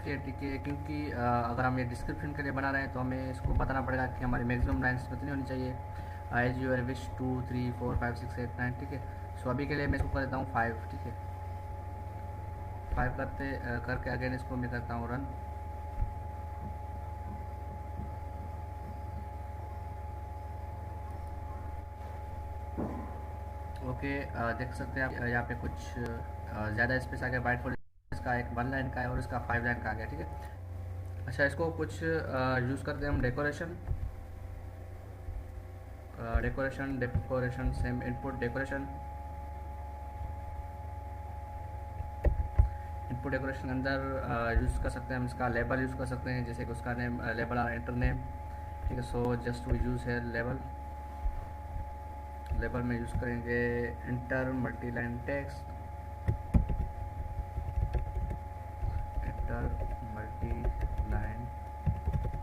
ठीक है, क्योंकि अगर हम ये डिस्क्रिप्शन के लिए बना रहे हैं तो हमें इसको बताना पड़ेगा कि हमारी मैक्सिमम लाइन्स कितनी होनी चाहिए, एज यूर विश 2 3 4 5 6 8 9, ठीक है। सो अभी के लिए मैं इसको कर देता हूँ 5, ठीक है। 5 करके अगेन इसको मैं करता हूँ रन, ओके। देख सकते हैं आप यहाँ पे कुछ ज़्यादा स्पेस आ गया, वाइट फोल्डर इसका एक 1 लाइन का है और इसका 5 लाइन का आ गया, ठीक है। अच्छा, इसको कुछ यूज़ करते हैं हम decoration, decoration same input decoration, input decoration के अंदर यूज़ कर सकते हैं हम इसका लेबल यूज़ कर सकते हैं, जैसे कि उसका नेम लेबल और एंटर नेम, ठीक है। सो जस्ट टू यूज़ है लेबल में यूज़ करेंगे inter multi line text, inter multi line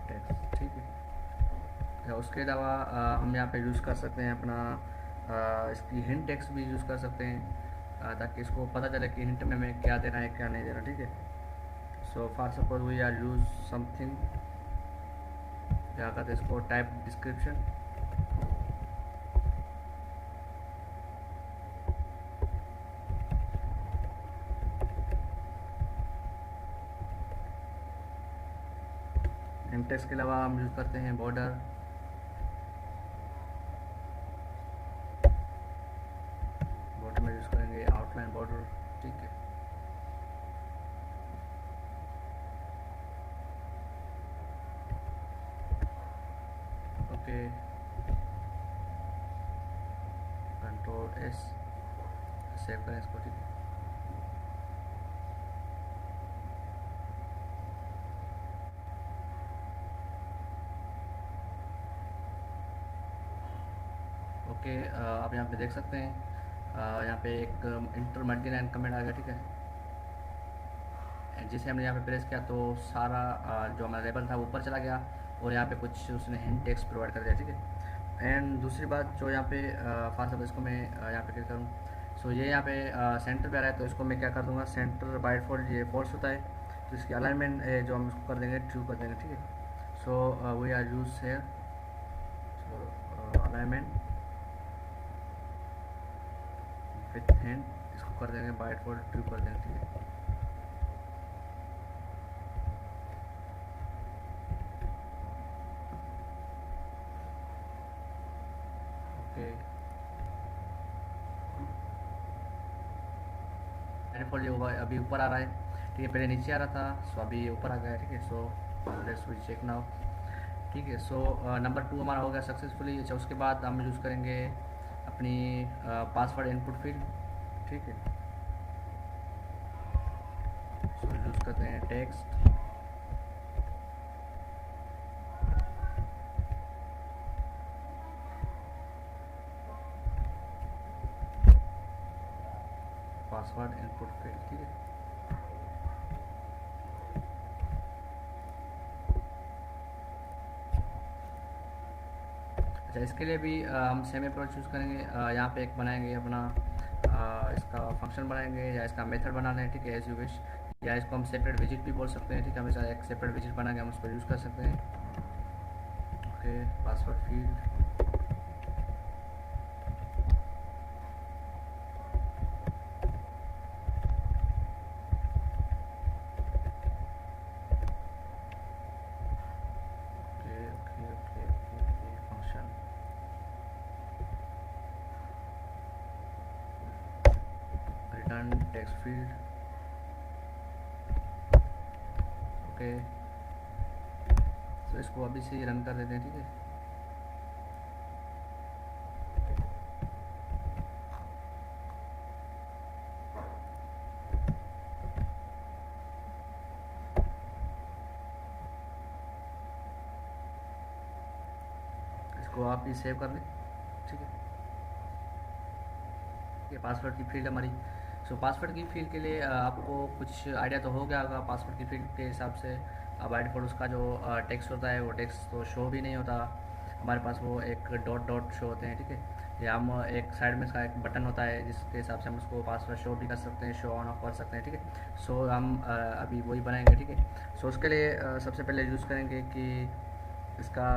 text, ठीक है। उसके अलावा हम यहाँ पे यूज़ कर सकते हैं अपना इसकी हिंट टेक्स्ट भी यूज़ कर सकते हैं, ताकि इसको पता चले कि हिंट में हमें क्या देना है क्या नहीं देना, ठीक है। So for suppose we are use something, क्या कहते हैं इसको, टाइप डिस्क्रिप्शन, टेक्स्ट के अलावा हम यूज़ करते हैं बॉर्डर, बॉर्डर में यूज़ करेंगे आउटलाइन बॉर्डर, ठीक है। ओके, कंट्रोल एस, सेव करें इसको, ठीक है। ओके, आप यहाँ पे देख सकते हैं, यहाँ पे एक इंटर मल्टी लाइन कमेंट आ गया, ठीक है। जिसे हमने यहाँ पे प्रेस किया तो सारा जो हमारा लेबल था वो ऊपर चला गया और यहाँ पे कुछ उसने हिंट टेक्स्ट प्रोवाइड कर दिया, ठीक है। एंड दूसरी बात जो यहाँ पे फास्ट अब इसको मैं यहाँ पे क्लिक करूँ, सो ये यहाँ पे सेंटर पे आ रहा है, तो इसको मैं क्या कर दूँगा, सेंटर बाय डिफॉल्ट ये फॉल्स होता है, तो इसकी अलाइनमेंट जो हम इसको कर देंगे ट्रू कर देंगे, ठीक है। So we are use here, so alignment with hand, इसको कर देंगे बाय डिफॉल्ट ट्रू कर देंगे, ठीक है। ओके, डिफॉल्ट ये होगा, अभी ऊपर आ रहा है, ठीक है। पहले नीचे आ रहा था, सो अभी ऊपर आ गया है, ठीक है। So let's we check now, ठीक है। सो नंबर 2 हमारा हो गया सक्सेसफुली। अच्छा, उसके बाद हम यूज़ करेंगे अपनी पासवर्ड इनपुट फील्ड, ठीक है। सो यूज़ करते हैं टेक्स्ट, पासवर्ड इनपुट फील्ड, ठीक है। अच्छा, इसके लिए भी हम सेम अप्रोच यूज़ करेंगे। यहाँ पे एक बनाएंगे अपना इसका फंक्शन बनाएंगे या इसका मेथड बना लें, ठीक है, एज यू विश, या इसको हम सेपरेट विजिट भी बोल सकते हैं, ठीक है। हमेशा एक सेपरेट विजिट बना के हम उसको यूज़ कर सकते हैं। Okay, password field, function, return text field, okay. तो इसको अभी से ही रन कर देते हैं, ठीक है। इसको आप ही सेव कर लें, ठीक है। ये पासवर्ड की फील्ड हमारी, सो पासवर्ड की फील्ड के लिए आपको कुछ आइडिया तो हो गया होगा। पासवर्ड की फील्ड के हिसाब से बाय डिफॉल्ट उसका जो टेक्स्ट होता है वो टेक्स्ट तो शो भी नहीं होता, हमारे पास वो एक डॉट डॉट शो होते हैं, ठीक है। या हम एक साइड में इसका एक बटन होता है जिसके हिसाब से हम उसको पासवर्ड शो भी कर सकते हैं, शो ऑन ऑफ कर सकते हैं, ठीक है। सो हम अभी वही बनाएंगे, ठीक है। सो उसके लिए सबसे पहले यूज़ करेंगे कि इसका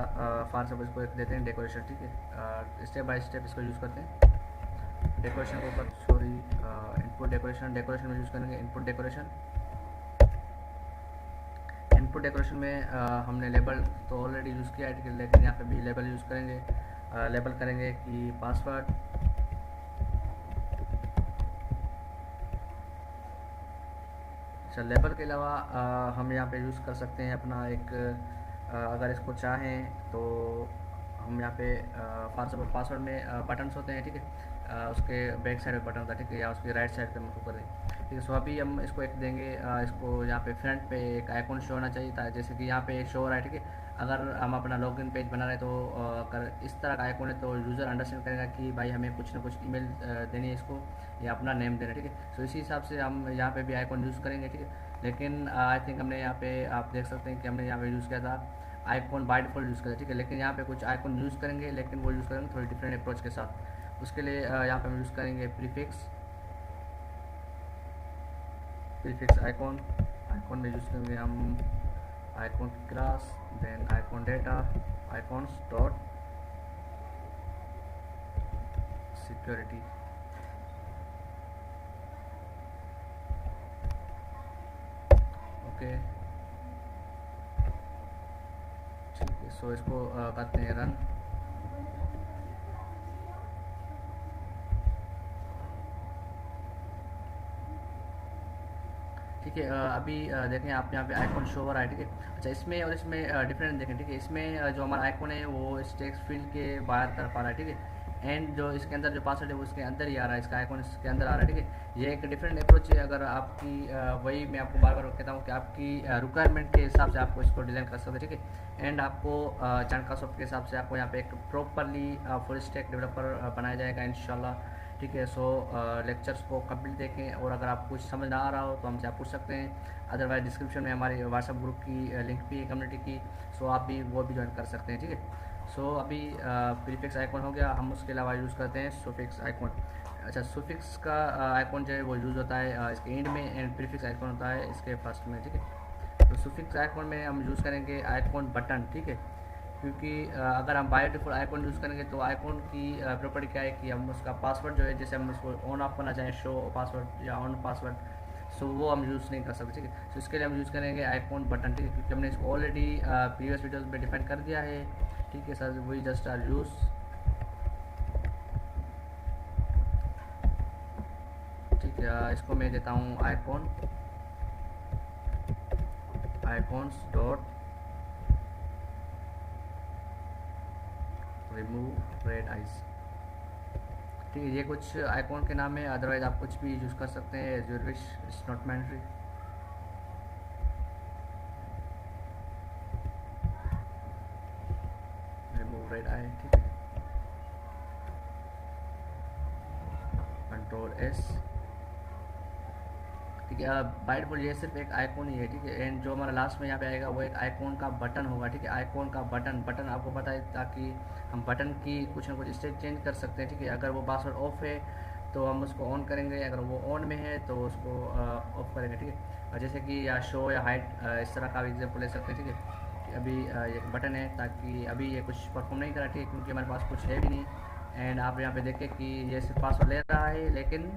फार सब इसको एक देते हैं डेकोरेशन, ठीक है। स्टेप बाय स्टेप इसको यूज़ करते हैं। डेकोरेशन के ऊपर, सॉरी, इनपुट डेकोरेशन, डेकोरेशन में यूज़ करेंगे इनपुट डेकोरेशन। इनपुट डेकोरेशन में हमने लेबल तो ऑलरेडी यूज़ किया है, लेकिन यहाँ पे भी लेबल यूज़ करेंगे। लेबल करेंगे कि पासवर्ड, अच्छा, लेबल के अलावा हम यहाँ पे यूज़ कर सकते हैं अपना एक अगर इसको चाहें तो हम यहाँ पे पासवर्ड में बटन्स होते हैं, ठीक है। उसके बैक साइड में बटन होता है, ठीक है, या उसके राइट साइड पे हम उसको करें, ठीक है। सो अभी हम इसको एक देंगे, इसको यहाँ पे फ्रंट पे एक आइकॉन शो होना चाहिए था, जैसे कि यहाँ पे शो हो रहा है, ठीक है। अगर हम अपना लॉगिन पेज बना रहे हैं तो अगर इस तरह का आइकॉन है तो यूज़र अंडरस्टैंड करेगा कि भाई हमें कुछ ना कुछ ईमेल देनी है इसको, या अपना नेम देना है, ठीक है। सो इसी हिसाब से हम यहाँ पे भी आइकॉन यूज़ करेंगे, ठीक है। लेकिन आई थिंक हमने यहाँ पे, आप देख सकते हैं कि हमने यहाँ पे यूज़ किया था आइकॉन बाय डिफॉल्ट यूज़ किया, ठीक है। लेकिन यहाँ पे कुछ आइकॉन यूज़ करेंगे, लेकिन वो यूज़ करेंगे थोड़ी डिफरेंट अप्रोच के साथ। उसके लिए यहाँ पे हम यूज़ करेंगे प्रीफिक्स, प्रीफिक्स आइकॉन, आइकॉन में यूज़ करेंगे हम icon class, then icon data, icons dot security, okay. So इसको करते हैं रन। ठीक है, अभी देखें आप यहाँ पे आइकॉन शो हो रहा है। ठीक है, अच्छा इसमें और इसमें डिफरेंस देखें। ठीक है, इसमें जो हमारा आइकॉन है वो इस टेक्स्ट फील्ड के बाहर तरफ आ रहा है। ठीक है, एंड जो इसके अंदर जो पासवर्ड है वो इसके अंदर ही आ रहा है, इसका आइकॉन इसके अंदर आ रहा है। ठीक है, ये एक डिफरेंट अप्रोच है। अगर आपकी वही मैं आपको बार बार कहता हूँ कि आपकी रिक्वायरमेंट के हिसाब से आपको इसको डिज़ाइन कर सकते हैं। ठीक है, एंड आपको चांकासॉफ्ट के हिसाब से आपको यहाँ पे एक प्रॉपरली फुल स्टैक डेवलपर बनाया जाएगा इंशाल्लाह। ठीक है, सो लेक्चर्स को कंप्लीट देखें, और अगर आप कुछ समझ ना आ रहा हो तो हमसे आप पूछ सकते हैं। अदरवाइज डिस्क्रिप्शन में हमारे व्हाट्सएप ग्रुप की लिंक भी है कम्युनिटी की, सो आप भी वो भी ज्वाइन कर सकते हैं। ठीक है, सो अभी प्रीफिक्स आइकॉन हो गया, हम उसके अलावा यूज़ करते हैं सुफिक्स आइकॉन। अच्छा, सुफिक्स का आइकॉन जो है वो यूज़ होता है इसके एंड में, एंड प्रीफिक्स आइकॉन होता है इसके फर्स्ट में। ठीक है, तो सुफिक्स आइकॉन में हम यूज़ करेंगे आइकॉन बटन। ठीक है, क्योंकि अगर हम बाय डिफ़ॉल्ट आइकॉन यूज़ करेंगे तो आइकॉन की प्रॉपर्टी क्या है कि हम उसका पासवर्ड जो है, जैसे हम उसको ऑन ऑफ करना चाहें, शो पासवर्ड या ऑन पासवर्ड, सो वो हम यूज़ नहीं कर सकते। ठीक है, तो इसके लिए हम यूज़ करेंगे आइकॉन बटन। ठीक है, क्योंकि हमने इसको ऑलरेडी प्रीवियस वीडियोस में डिफाइन कर दिया है। ठीक है सर, वही जस्ट आर यूज़। ठीक है, इसको मैं देता हूँ icons dot remove red eyes. ठीक है, ये कुछ आइकॉन के नाम है, अदरवाइज आप कुछ भी यूज़ कर सकते हैं as your wish, it's not mandatory. Remove red eye. ठीक है, कंट्रोल एस। ठीक है, बाय डिफॉल्ट ये सिर्फ एक आइकॉन ही है। ठीक है, एंड जो हमारा लास्ट में यहाँ पे आएगा वो एक आइकॉन का बटन होगा। ठीक है, आइकॉन का बटन आपको पता है, ताकि हम बटन की कुछ ना कुछ स्टेट चेंज कर सकते हैं। ठीक है, अगर वो पासवर्ड ऑफ है तो हम उसको ऑन करेंगे, अगर वो ऑन में है तो उसको ऑफ करेंगे। ठीक है, और जैसे कि या शो या हाइड इस तरह का भी एग्जाम्पल ले सकते हैं। ठीक है, कि अभी एक बटन है, ताकि अभी ये कुछ परफॉर्म नहीं करा। ठीक है, क्योंकि हमारे पास कुछ है भी नहीं। एंड आप यहाँ पे देखें कि ये सिर्फ पासवर्ड ले रहा है, लेकिन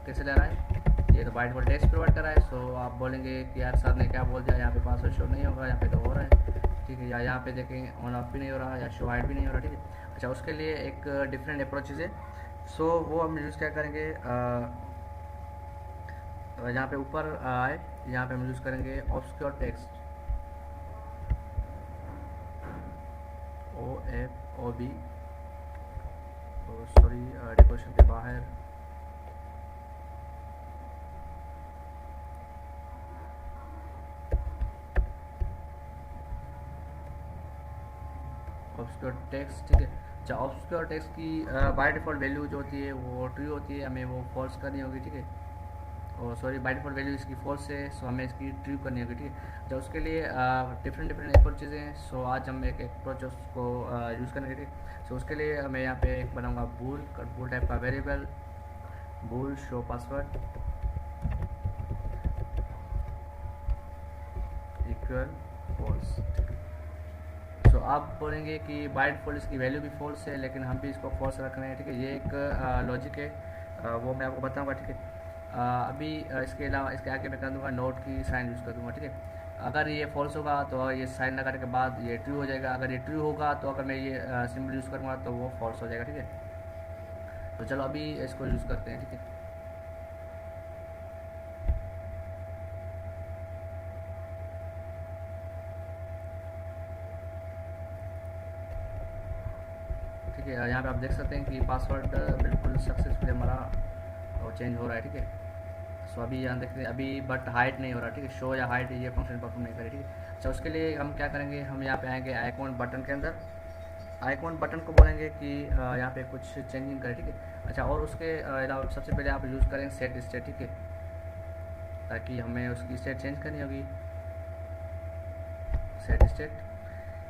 कैसे ले रहा है, ये तो बाइट वोल्टेज प्रोवाइड कर रहा है। सो आप बोलेंगे कि यार सर ने क्या बोल दिया, यहाँ पे पासवर्ड शो नहीं होगा, यहाँ पे तो हो रहा है। ठीक है, या यहाँ पे देखें ऑन ऑफ भी नहीं हो रहा, या शो हाइड भी नहीं हो रहा। ठीक है, अच्छा उसके लिए एक डिफरेंट अप्रोचेज है। सो वो हम यूज़ क्या करेंगे, यहाँ पे ऊपर आए, यहाँ पे हम यूज़ करेंगे obscure text, OFOB, sorry decoration के बाहर ऑब्सक्योर टेक्स्ट। ठीक है, अच्छा ऑब्सक्योर टेक्स्ट की बाय डिफ़ॉल्ट वैल्यू जो होती है वो ट्रू होती है, हमें वो फॉल्स करनी होगी। ठीक है, और सॉरी बाय डिफ़ॉल्ट वैल्यू इसकी फॉल्स है, सो हमें इसकी ट्रू करनी होगी। ठीक है, अच्छा उसके लिए डिफरेंट अप्रोचेज हैं। सो आज हम एक अप्रोच उसको यूज़ करेंगे। ठीक है, सो उसके लिए मैं यहाँ पे एक बनाऊँगा बूल टाइप का वेरिएबल, बूल शो पासवर्ड इक्वल फॉल्स। तो आप बोलेंगे कि बाय डिफ़ॉल्ट इसकी वैल्यू भी फॉल्स है, लेकिन हम भी इसको फॉल्स रख रहे हैं। ठीक है, ये एक लॉजिक है, वो मैं आपको बताऊंगा। ठीक है, अभी इसके अलावा इसके आगे मैं कर दूंगा नोट की साइन यूज़ कर दूंगा। ठीक है, अगर ये फॉल्स होगा तो ये साइन लगाने के बाद ये ट्रू हो जाएगा, अगर ये ट्रू होगा तो अगर मैं ये सिंबल यूज़ करूँगा तो वो फॉल्स हो जाएगा। ठीक है, तो चलो अभी इसको यूज़ करते हैं। ठीक है, ठीक है, यहाँ पे आप देख सकते हैं कि पासवर्ड बिल्कुल सक्सेसफुली हमारा चेंज हो रहा है। ठीक है, सो अभी यहाँ देखते हैं अभी, बट हाइड नहीं हो रहा। ठीक है, शो या हाइड ये फंक्शन परफॉर्म नहीं करे। ठीक है, अच्छा उसके लिए हम क्या करेंगे, हम यहाँ पे आएंगे आइकॉन बटन के अंदर, आइकॉन बटन को बोलेंगे कि यहाँ पे कुछ चेंजिंग करें। ठीक है, अच्छा और उसके अलावा सबसे पहले आप यूज़ करें सेट स्टेट। ठीक है, ताकि हमें उसकी स्टेट चेंज करनी होगी।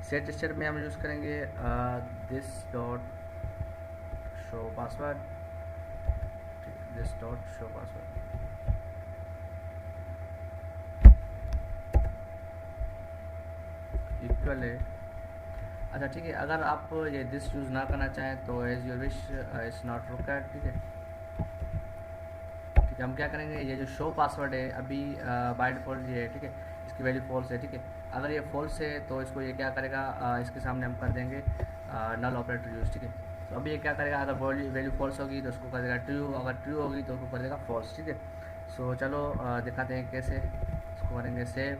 सेट स्टेट में हम यूज़ करेंगे this dot show password, this dot show password equal है। अच्छा ठीक है, अगर आप ये दिस यूज़ ना करना चाहें तो as your wish, it's not required. ठीक है, ठीक है, हम क्या करेंगे, ये जो शो पासवर्ड है अभी बाय डिफ़ॉल्ट ये है। ठीक है, इसकी वैल्यू फॉल्स है, ठीक है। अगर ये फॉल्स है तो इसको ये क्या करेगा, इसके सामने हम कर देंगे नल ऑपरेटर यूज, ठीक है। तो अभी ये क्या करेगा, अगर वैल्यू फॉल्स होगी तो उसको कर देगा ट्रू, अगर ट्रू होगी तो उसको कर देगा फॉल्स, ठीक है। सो चलो दिखाते हैं कैसे इसको करेंगे। सेव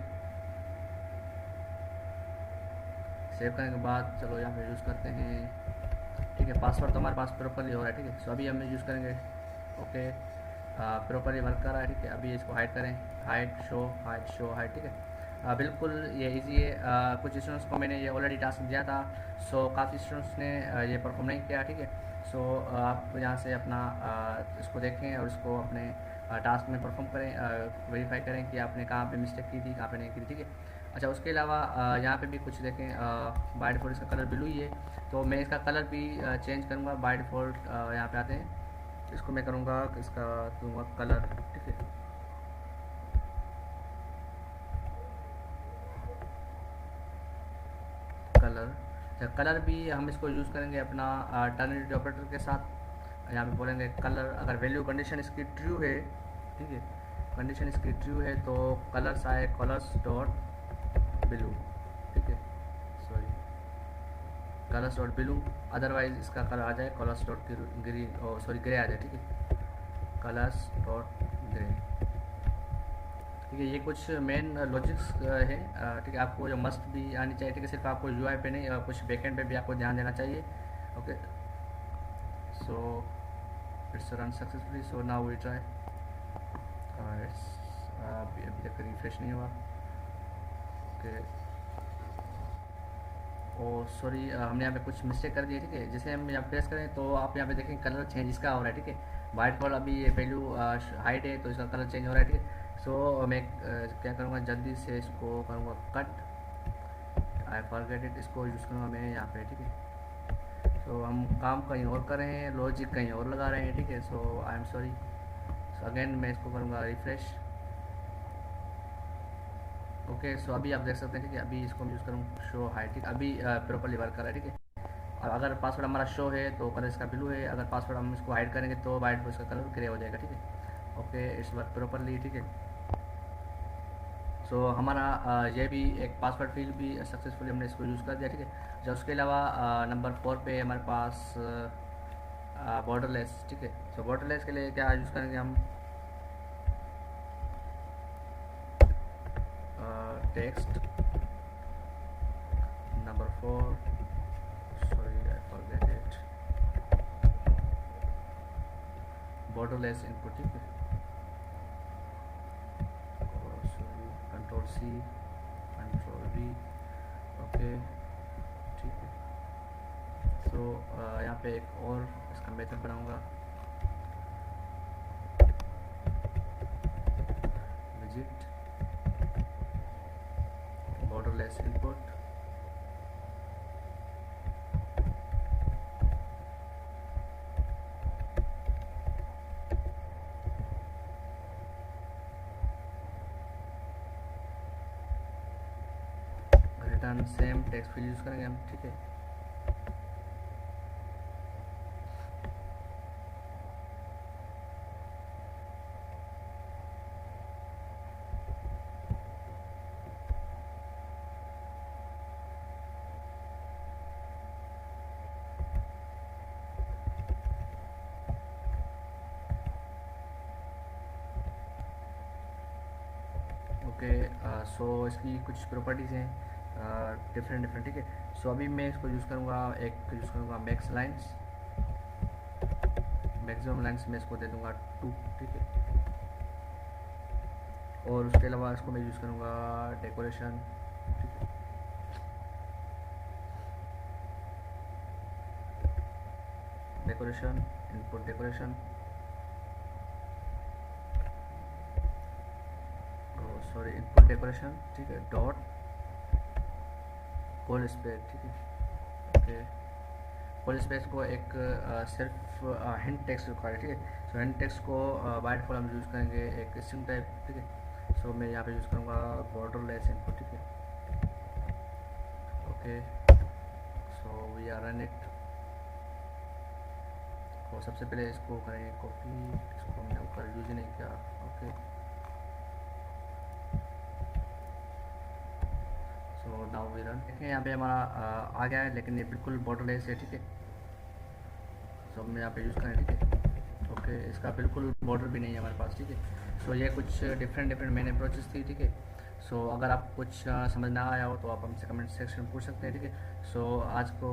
करने के बाद चलो यहाँ पे यूज़ करते हैं, ठीक है। पासवर्ड तो हमारे पास प्रॉपरली हो रहा है, ठीक है। सो अभी हम यूज़ करेंगे, ओके, प्रॉपरली वर्क कर रहा है, ठीक है। अभी इसको हाइड करें, हाइड शो हाइड, ठीक है। बिल्कुल ये इजी है। कुछ स्टूडेंट्स को मैंने ये ऑलरेडी टास्क दिया था, सो काफ़ी स्टूडेंट्स ने ये परफॉर्म नहीं किया, ठीक है। सो आप यहाँ से अपना इसको देखें और इसको अपने टास्क में परफॉर्म करें, वेरीफाई करें कि आपने कहाँ पे मिस्टेक की थी, कहाँ पे नहीं की थी, ठीक है। अच्छा, उसके अलावा यहाँ पे भी कुछ देखें, बाय डिफ़ॉल्ट इसका कलर ब्लू ही है, तो मैं इसका कलर भी चेंज करूँगा। बाय डिफ़ॉल्ट यहाँ पे आते हैं, इसको मैं करूँगा, इसका दूँगा कलर, ठीक है। कलर भी हम इसको यूज़ करेंगे अपना टर्मिनेटिव ऑपरेटर के साथ। यहाँ पे बोलेंगे कलर, अगर वैल्यू कंडीशन इसकी ट्रू है, ठीक है, कंडीशन इसकी ट्रू है तो कलर्स आए कलर्स डॉट ब्लू, ठीक है, sorry colours dot blue, otherwise इसका कलर आ जाए colours dot green, sorry grey आ जाए, ठीक है, कलर्स डॉट ग्रे, ठीक है। ये कुछ मेन लॉजिक्स है, ठीक है। आपको जो मस्ट भी आनी चाहिए, ठीक है, सिर्फ आपको यूआई पे नहीं, कुछ बैकएंड पे भी आपको ध्यान देना चाहिए, okay. So it's run successfully, so now we try, अभी तक रिफ्रेश नहीं हुआ, ओके। ओ सॉरी, हमने यहाँ पे कुछ मिस्टेक कर दी है, ठीक है। जैसे हम यहाँ प्रेस करें तो आप यहाँ पे देखें कलर चेंज इसका हो रहा है, ठीक है। वाइट बॉल अभी ये वैल्यू हाइट है तो इसका कलर चेंज हो रहा है, ठीक है। सो मैं क्या करूँगा, जल्दी से इसको करूँगा कट, आई फॉरगेट इट, इसको यूज़ करूँगा मैं यहाँ पे, ठीक है। सो हम काम कहीं और कर रहे हैं, लॉजिक कहीं और लगा रहे हैं, ठीक है। So I am sorry. So again मैं इसको करूँगा रिफ्रेश, ओके। सो अभी आप देख सकते हैं, ठीक है। अभी इसको मैं यूज़ करूँ शो हाइट, ठीक, अभी प्रॉपरली वर्क कर रहा है, ठीक है। और अगर पासवर्ड हमारा शो है तो कलर इसका ब्लू है, अगर पासवर्ड हम इसको हाइड करेंगे तो वाइट पर इसका कलर ग्रे हो जाएगा, ठीक है, ओके। इट्स वर्क प्रॉपरली, ठीक है। सो हमारा ये भी एक पासवर्ड फील्ड भी सक्सेसफुली हमने इसको यूज़ कर दिया, ठीक है। जो उसके अलावा नंबर 4 पे हमारे पास बॉर्डरलेस, ठीक है। सो बॉर्डरलेस के लिए क्या यूज़ करेंगे हम, text number 4, sorry I forget it, borderless input, ठीक है। Sorry, control C, control V, okay, ठीक है। सो यहाँ पे एक और इसका मेथड बनाऊंगा, visit borderless input, return same text field use करेंगे हम, ठीक है। ओके, सो इसकी कुछ प्रॉपर्टीज़ हैं डिफरेंट, ठीक है। सो अभी मैं इसको यूज़ करूँगा, एक यूज़ करूँगा मैक्स लाइन्स, मैक्सिमम लाइन्स में इसको दे दूँगा 2, ठीक है। और उसके अलावा इसको मैं यूज़ करूँगा डेकोरेशन, ठीक है, decoration, input decoration, sorry input decoration, ठीक है, डॉट होल स्पेस, ठीक है, ओके। होल स्पेस को एक सिर्फ हिंट टेक्स्ट रिक्वायर है, ठीक है। सो हिंट टेक्स्ट को बाय डिफॉल्ट हम यूज़ करेंगे एक स्ट्रिंग टाइप, ठीक है। सो मैं यहाँ पे यूज़ करूँगा बॉर्डरलेस इनपुट, ठीक है, okay. So we are run it. तो सबसे पहले इसको करेंगे कॉपी, इसको हमने ऊपर यूज़ ही नहीं किया, ओके। Now we run. देखें यहाँ पे हमारा आ गया है, लेकिन ये बिल्कुल बॉर्डरलेस है, ठीक है। सो हमने यहाँ पे यूज़ करें, ठीक है। ओके, इसका बिल्कुल बॉर्डर भी नहीं है हमारे पास, ठीक है। सो ये कुछ डिफरेंट मेन अप्रोचेस थी, ठीक है। सो अगर आप कुछ समझ ना आया हो तो आप हमसे कमेंट सेक्शन में पूछ सकते हैं, ठीक है। सो आज को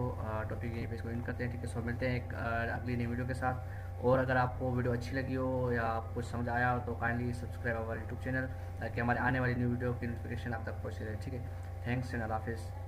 टॉपिक यहीं पे इसको इन करते हैं, ठीक है। सो मिलते हैं एक अगली नई वीडियो के साथ। और अगर आपको वीडियो अच्छी लगी हो या आपको कुछ समझ आया हो तो काइंडली सब्सक्राइब हमारे यूट्यूब चैनल, ताकि हमारे आने वाली न्यू वीडियो की नोटिफिकेशन आप तक पहुँचे रहे, ठीक है। थैंक्स एंड अल्लाह हाफिज़।